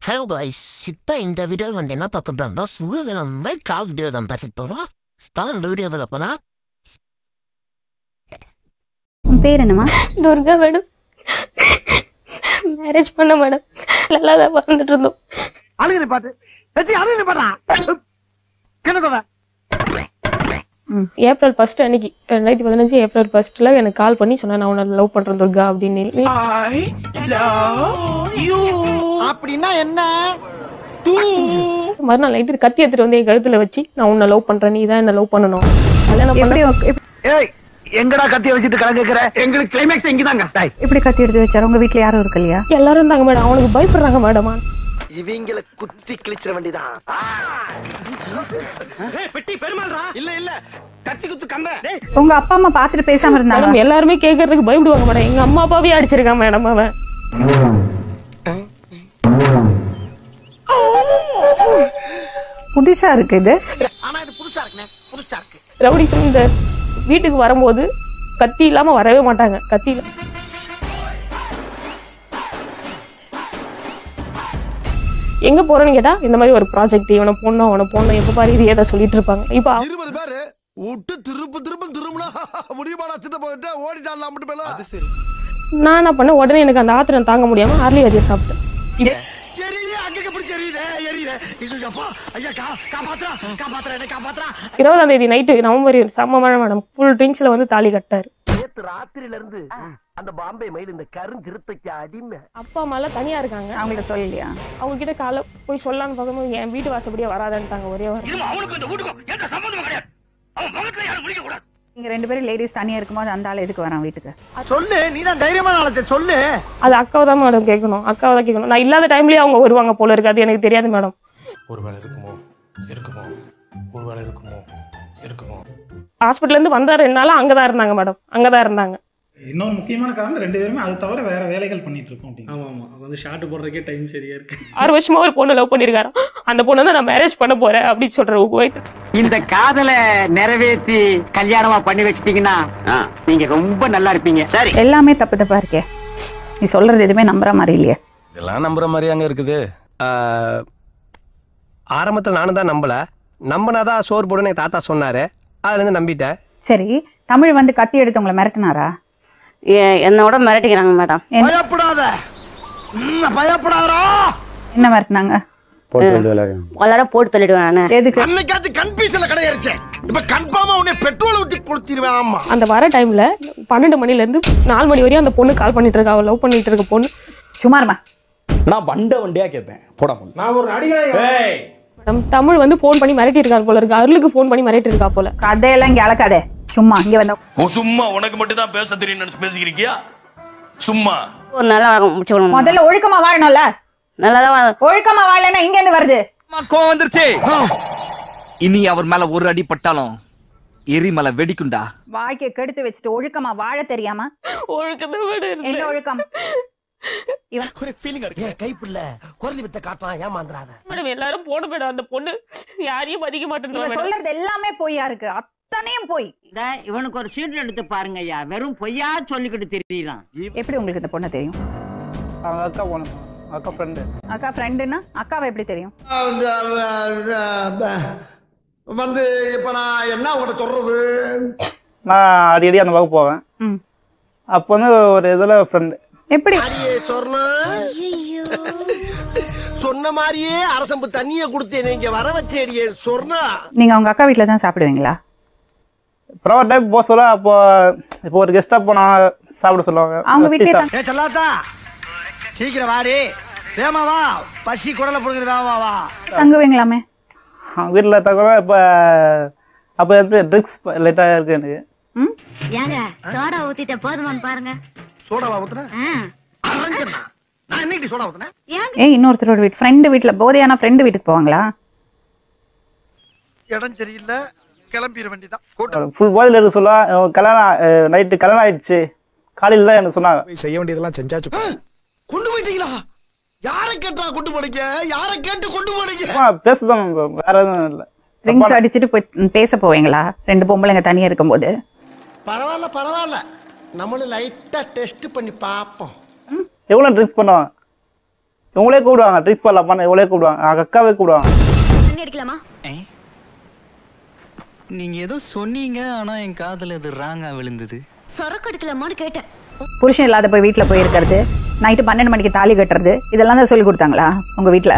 Hello guys, இப்போ இந்த வீடியோவில் வந்து என்ன பார்க்க போகிறோம்னா சூரியகிழமை கால் வீடியோ தான் பார்த்துட்டு போகிறோம். இந்த வீடியோவில் போனால் உன் பேர் என்னம்மா? துர்கா மேடம். மேரேஜ் பண்ண மேடம். நல்லா தான் வந்துட்டு இருந்தோம். அழுகிற பாட்டு வெற்றி அழுகிற பாட்டா என்ன ஏப்ரல் 1 அன்னைக்கு 2015 ஏப்ரல் 1 எனக்கு கால் பண்ணி சொன்னா நான் உன்னை லவ் பண்றேன் துர்கா அப்படின்னு. அப்படின்னா என்ன? மறுநாள் நைட்டு கத்தி எடுத்துட்டு வந்து என் கழுத்துல வச்சு நான் உன்னை லவ் பண்றேன், நீ தான் என்ன லவ் பண்ணணும். கல்யாணம் ஏய் எங்கடா கத்திய வச்சிட்டு கலங்குற? எங்களுக்கு கிளைமேக்ஸ் இங்கதாங்க. இப்படி கத்தி எடுத்து வச்சாரு? உங்க வீட்ல யாரும் இருக்கு இல்லையா? எல்லாரும் இருந்தாங்க மேடம். அவனுக்கு பயப்படுறாங்க மேடம். இவங்கள குத்தி கிழிச்சிட வேண்டியதான். பெட்டி பெருமாள்ரா. இல்ல இல்ல கத்தி குத்து கம்ப. உங்க அப்பா அம்மா பாத்துட்டு பேசாம இருந்தாங்க? எல்லாருமே கேட்கறதுக்கு பயப்படுவாங்க மேடம். எங்க அம்மா அப்பாவே அடிச்சிருக்கான் மேடம் அவன். புதுசா இருக்கு இது. ஆனா இது புதுசா இருக்குனே, புதுசா இருக்கு. ரவுடி இந்த வீட்டுக்கு வரும்போது கத்தி இல்லாம வரவே மாட்டாங்க. கத்தி எங்க போறேன்னு கேட்டா இந்த மாதிரி ஒரு ப்ராஜெக்ட், இவனை போடணும் எப்ப பாரு இது ஏதோ சொல்லிட்டு இருப்பாங்க. இப்ப 20 பேரு விட்டு திரும்புனா முடியுமாடா திட்ட போயிட்டு ஓடிட்டாலாம் மட்டும் பேல. அது சரி. நான் என்ன பண்ண, உடனே எனக்கு அந்த ஆத்திரம் தாங்க முடியாம ஆர்லி அதிய சாப்பிட்டேன். எரியுதே அங்க பிடிச்சு எரியுதே. இல்லப்பா ஐயா காப்பாத்துறா என்ன காப்பாத்துறா. 20ஆம் தேதி நைட்டு நவம்பர் செம்ம மழை மேடம். ஃபுல் ட்ரிங்க்ஸ்ல வந்து தாலி கட்டாரு. நேத்து ராத்திரில இருந்து அந்த பாம்பே மயில் இந்த கருஞ்சிருத்தைக்கு அடிமை. அப்பா அம்மா எல்லாம் தனியா இருக்காங்க. அவங்கள்ட்ட சொல்லலையா? அவங்க கிட்ட காலை போய் சொல்லலான்னு பார்க்கும்போது என் வீட்டு வாசப்படியே வராதான்ட்டாங்க. ஒரே வாரம் அவனுக்கு இந்த வீட்டுக்கும் எந்த சம்பந்தமும் கிடையாது. அவன் முகத்துல யாரும் முடிக்க கூடாது. நீங்க 2 பேரும் லேடிஸ் தனியா இருக்கும்போது அந்த ஆள் எதுக்கு வரான் வீட்டுக்கு? சொல்லு நீதான் தைரியமான ஆளத்தை சொல்லு. அது அக்காவை தான் மேடம் கேட்கணும். அக்காவை தான் கேட்கணும். நான் இல்லாத டைம்லயே அவங்க வருவாங்க போல இருக்கு. அது எனக்கு தெரியாது மேடம். ஒருவேளை இருக்குமோ ஒருவேளை இருக்குமோ. ஹாஸ்பிட்டல்ல இருந்து வந்தா 2 நாளா அங்கதான் இருந்தாங்க மேடம். அங்கதான் இருந்தாங்க. இன்னொரு முக்கியமான காரணம் 2 பேருமே அது தவிர வேற வேலைகள் பண்ணிட்டு இருக்கோம் அப்படின்னு. ஆமா வந்து ஷார்ட் போடுறதுக்கே டைம் சரியா இருக்கு. 6 வருஷமா ஒரு பொண்ணு லவ் பண்ணிருக்காரு. அந்த பொண்ணு தான் நான் மேரேஜ் பண்ண போறேன் அப்படின்னு சொல்றேன். இந்த காதலை நிறைவேற்றி கல்யாணமா பண்ணி வச்சிட்டீங்கன்னா நீங்க ரொம்ப நல்லா இருப்பீங்க. சரி, எல்லாமே தப்பா இருக்கே. நீ சொல்றது எதுவுமே நம்புற மாதிரி இல்லையே. இதெல்லாம் நம்புற மாதிரி அங்க இருக்குது. ஆரம்பத்தில் நானும் தான் நம்பினாதான் சோறு போடுன்னு எங்க தாத்தா சொன்னாரு. அதுல இருந்து நம்பிட்டேன். சரி, தமிழ் வந்து கத்தி எடுத்து உங்களை மிரட்டினாரா? என்னோட மிரட்டிக்கிறாங்க மேடம். பயப்படாதா. என்ன மிரட்டினாங்க? எல்லாரும் போட்டு தள்ளிடுவேன் நானு. எதுக்கு? அன்னைக்காச்சு கன்ஃபியூஷன்ல கிடையாயிருச்சே. இப்ப கன்ஃபார்மா உன்னை பெட்ரோல் ஊத்தி கொளுத்திடுவேன். ஆமா, அந்த வர டைம்ல 12 மணில இருந்து 4 மணி வரையும் அந்த பொண்ணு கால் பண்ணிட்டு இருக்கா. அவ லவ் பண்ணிட்டு இருக்க பொண்ணு. சும்மா இருமா. நான் வண்டியா கேட்பேன். போடா பொண்ணு. நான் ஒரு நடிகை. தமிழ் வந்து போன் பண்ணி மிரட்டி இருக்காரு போல இருக்கு. அருளுக்கு போன் பண்ணி மிரட்டி இருக்கா போல. கதையெல்லாம் இங்க அளக்காதே. சும்மா இங்க வந்த சும்மா உனக்கு மட்டும் தான் பேச தெரியும் நினைச்சு பேசிக்கிறீங்க. சும்மா ஒரு நல்லா முதல்ல ஒழுக்கமா வாழணும்ல. நல்லாதான் ஒழுக்கமா வாழலன்னா இங்க இருந்து வருது. கோவம் வந்துருச்சு. இனி அவர் மேல ஒரு அடி பட்டாலும் எரிமலை வெடிக்குண்டா. வாழ்க்கையை கெடுத்து வச்சுட்டு ஒழுக்கமா வாழ தெரியாம என்ன ஒழுக்கம்? கைப்புள்ள குரலி வித்த காட்டலாம். ஏமாந்துறாத மேடம். எல்லாரும் போன மேடம். அந்த பொண்ணு யாரையும் மதிக்க மாட்டேன். சொல்றது எல்லாமே பொய்யா இருக்கு. அத்தனையும் போய் இவனுக்கு ஒரு சீட் எடுத்து பாருங்க ஐயா. வெறும் பொய்யா சொல்லிக்கிட்டு தெரியலாம். எப்படி உங்களுக்கு இந்த பொண்ணை தெரியும்? அக்கா போன அக்கா ஃப்ரெண்டு. அக்கா ஃப்ரெண்டுன்னா அக்காவை எப்படி தெரியும்? வந்து இப்ப நான் என்ன உங்கள்கிட்ட சொல்றது? நான் அடிக்கடி அந்த வகுப்பு போவேன். அப்போ வந்து ஒரு இதுல ஃப்ரெண்டு. எப்படி சொன்ன மாதிரியே அரசம்பு தண்ணிய கொடுத்தேன். நீங்க வர வச்சேடியே சொன்னா. நீங்க அவங்க அக்கா வீட்டுல தான் சாப்பிடுவீங்களா? ப்ரைவேட் டைம் போக சொல்ல. இப்போ ஒரு கெஸ்டா போனா சாப்பிட சொல்லுவாங்க. அவங்க வீட்டுல சொல்லாத்தா சீக்கிரம் வாடி. வேமா வா, பசி குடல புடுங்குது. வா தங்குவீங்களாமே. வீட்டுல தங்குற. இப்ப அப்ப வந்து ட்ரிங்க்ஸ் லேட்டா இருக்கு எனக்கு. ஏங்க சோடா ஊத்திட்ட போதுமான்னு பாருங்க. சோடாவா ஊத்துறேன்? நான் என்னைக்கு சோடா ஊத்துறேன்? இன்னொருத்தரோட வீட்டு ஃப்ரெண்டு வீட்டுல போதையான ஃப்ரெண்டு வீட்டுக்கு போவாங்களா? இடம் சரியில்லை, கிளம்பிட வேண்டியதான். ஃபுல் போதையில இருக்கு சொல்ல. கல்யாணம் நைட்டு கல்யாணம் ஆயிடுச்சு. காலையில தான் எனக்கு சொன்னாங்க. செய்ய வேண்டியதெல்லாம் செஞ்சாச்சு. கொண்டு போயிட்டீங்களா? யாரை கேட்டா கொண்டு போனீங்க? யாரை கேட்டு கொண்டு போனீங்க? பேசுதான், வேற எதுவும் இல்லை. ட்ரிங்க்ஸ் அடிச்சுட்டு போய் பேச போவீங்களா 2 பொம்பளைங்க தனியா இருக்கும்போது? பரவாயில்ல நம்மளும் லைட்டா டெஸ்ட் பண்ணி பாப்போம். எவ்வளவு ட்ரிங்க்ஸ் பண்ணுவான்? இவங்களே கூப்பிடுவாங்க ட்ரிக்ஸ் அப்பான்னு இவங்களே கூப்பிடுவாங்க அக்காவே கூப்பிடுவாங்க. அடிக்கலாமா? நீங்க ஏதோ சொன்னீங்க ஆனா என் காதுல அது ராங்கா விழுந்தது. சரக்கு அடிக்கலாமான்னு கேட்டேன். புருஷன் இல்லாத போய் வீட்டுல போய் இருக்கிறது, நைட்டு 12 மணிக்கு தாலி கட்டுறது, இதெல்லாம் தான் சொல்லி கொடுத்தாங்களா உங்க வீட்டுல?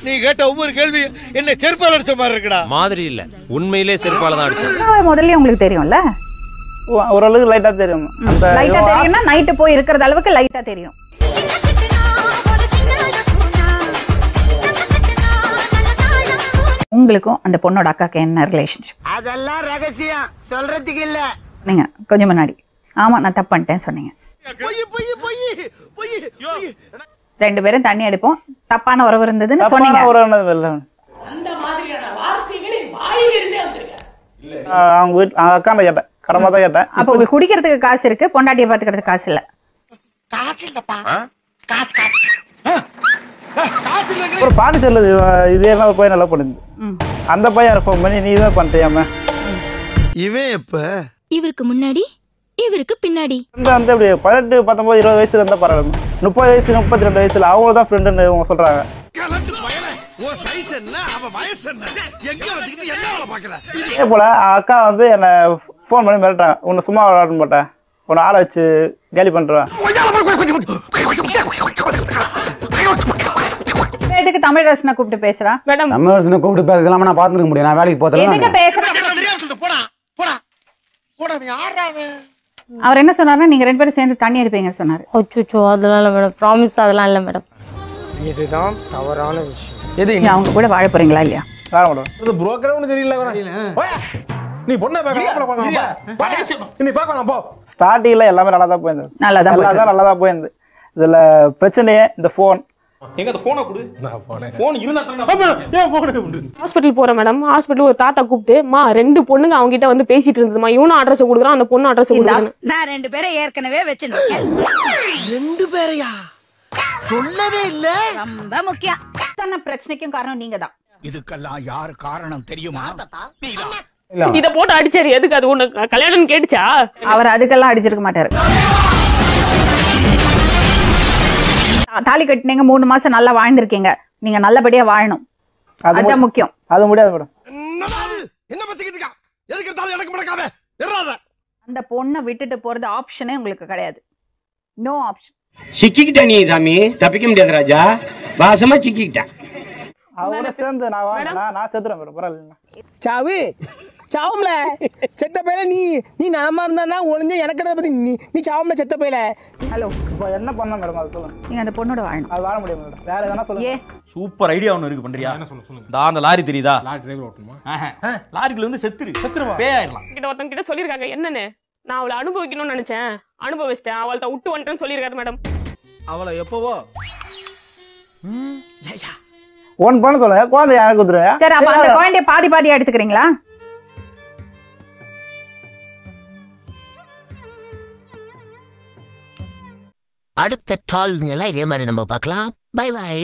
நீ கேட்ட ஒவ்வொரு கேள்வி என்ன செருப்பால அடிச்ச மாதிரி இருக்குடா. மாதிரி இல்ல, உண்மையிலே செருப்பால தான் அடிச்சேன். முதல்ல உங்களுக்கு தெரியும்ல? ஓரளவுக்கு லைட்டா தெரியும். லைட்டா தெரியும்னா நைட்டு போய் இருக்கிற அளவுக்கு லைட்டா தெரியும். உங்களுக்கும் அந்த பொண்ணோட அக்காக்கு என்ன ரிலேஷன்ஷிப்? அதெல்லாம் ரகசியம் சொல்றதுக்கு இல்ல. நீங்க கொஞ்சம் முன்னாடி ஆமா நான் தப்பு பண்ணிட்டேன் சொன்னீங்க. ரெண்டு பேரும் தண்ணி அடிப்போம், தப்பான உறவு இருந்ததுன்னு சொன்னீங்க. அந்த மாதிரியான வார்த்தைகளை வாயிலிருந்தே வந்திருக்காங்க. அவங்க வீட்டு அக்கா கேட்டேன், கடமை தான் கேட்டேன். அப்ப உங்களுக்கு குடிக்கிறதுக்கு காசு இருக்கு, பொண்டாட்டியை பாத்துக்கிறதுக்கு காசு இல்ல. காசு இல்லப்பா, காசு ஒரு பாட்டு சொல்லுது, இதே எல்லாம் ஒரு பையன் நல்லா பண்ணுது. அந்த பையன் ஃபோன் பண்ணி நீ தான் பண்ணிட்டியாம. இவன் எப்ப இவருக்கு முன்னாடி இவருக்கு பின்னாடி வந்து அப்படி 18, 19, 20 வயசுல இருந்தா பரவாயில்ல. 30 வயசு 32 வயசுல அவங்க தான் ஃப்ரெண்டுன்னு இவங்க சொல்றாங்க. இதே போல அக்கா வந்து என்ன ஃபோன் பண்ணி மிரட்டாங்க, உன்னை சும்மா விளையாட மாட்டேன், உன்னை ஆளை வச்சு கேலி பண்றேன். எதுக்கு தமிழ் ரசனை கூப்பிட்டு பேசுறா? மேடம் தமிழ் ரசனை கூப்பிட்டு பேசலாம நான் பாத்துக்க முடியும், நான் வேலைக்கு போறேன். எதுக்கு பேசுறா? போடா போடா போடா, நீ யாராவே? அவர் என்ன சொன்னாருன்னா நீங்க ரெண்டு பேரும் சேர்ந்து தண்ணி அடிப்பீங்க சொன்னாரு. அச்சோ அதெல்லாம் இல்ல மேடம், ப்ராமிஸ் அதெல்லாம் இல்ல மேடம். இதுதான் தவறான விஷயம். நீங்க அவங்க கூட வாழ போறீங்களா இல்லையா? வாழ மாட்டோம். இது புரோக்கர் ஒண்ணு தெரியல. நீ பொண்ணை நீ பார்க்கலாம் போ. ஸ்டார்டிங்ல எல்லாமே நல்லா தான் போயிருந்தது, நல்லா தான் போயிருந்தது. இதுல பிரச்சனையே இந்த போன். எங்க அந்த போனை கொடு. நான் போன் இருந்தா தான ஏன் போன் கொடு. ஹாஸ்பிடல் போறேன் மேடம், ஹாஸ்பிடல் ஒரு தாத்தா கூப்பிட்டு மா 2 பொண்ணுங்க அவங்க கிட்ட வந்து பேசிட்டு இருந்ததுமா, இவனும் அட்ரஸ் கொடுக்குறான் அந்த பொண்ணு அட்ரஸ் கொடுக்குறான். நான் 2 பேரை ஏற்கனவே வச்சிருக்கேன். 2 பேரையா? சொல்லவே இல்ல. ரொம்ப முக்கியம். அத்தனை பிரச்சனைக்கும் காரணம் நீங்க தான். இதுக்கெல்லாம் யார் காரணம் தெரியுமா? இத போட்டு அடிச்சாரு, எதுக்கு அது உனக்கு கல்யாணம் கேட்டுச்சா? அவர் அதுக்கெல்லாம் அடிச்சிருக்க மாட்டாரு. தாலி கட்டினீங்க, 3 மாசம் நல்லா வாழ்ந்திருக்கீங்க, நீங்க நல்லபடியா வாழணும், அதுதான் முக்கியம். அது முடியாது மேடம். என்ன பச்சிக்கிட்டு இருக்கா? எதுக்கு தாலி எனக்கு மடக்காம ஏறாத. அந்த பொண்ணை விட்டுட்டு போறது ஆப்ஷனே உங்களுக்கு கிடையாது. No option. சிக்கிக்கிட்ட நீ சாமி, தப்பிக்க முடியாது ராஜா, வாசமா சிக்கிக்கிட்ட. அவரோட சேர்ந்து நான் செத்துறேன் மேடம், பரவாயில்ல. சாவு சாவும்ல செத்த பையில நீ நலமா இருந்தா ஒளிஞ்ச எனக்கு பத்தி நீ சாவும்ல செத்த பையில. ஹலோ, இப்போ என்ன பண்ண மேடம் அது சொல்லுங்க. நீங்க அந்த பொண்ணோட வாழணும். அது வாழ முடியும் மேடம், வேற எதனா சொல்லுங்க. சூப்பர் ஐடியா ஒன்னு இருக்கு, பண்றியா? என்ன சொல்லுங்க. அந்த லாரி தெரியுதா? Lorry driver ஓட்டணுமா? லாரிக்குள்ள வந்து செத்துருவா, பேயாயிரலாம். கிட்ட ஒருத்தங்க கிட்ட சொல்லிருக்காங்க என்னன்னு, நான் அவளை அனுபவிக்கணும்னு நினைச்சேன், அனுபவிச்சிட்டேன், அவள்கிட்ட விட்டு வந்துட்டேன்னு சொல்லிருக்காரு மேடம். அவளை எப்பவோ ஒன் பண்ண சொல்லுங்க, குழந்தை யாருக்கு கொடுத்துருங்க. சரி, அப்ப அந்த குழந்தைய பாதி பாதியா எடுத்துக்கிறீங்களா? அடுத்த டால் இதே மாதிரி நம்ம பார்க்கலாம். Bye bye.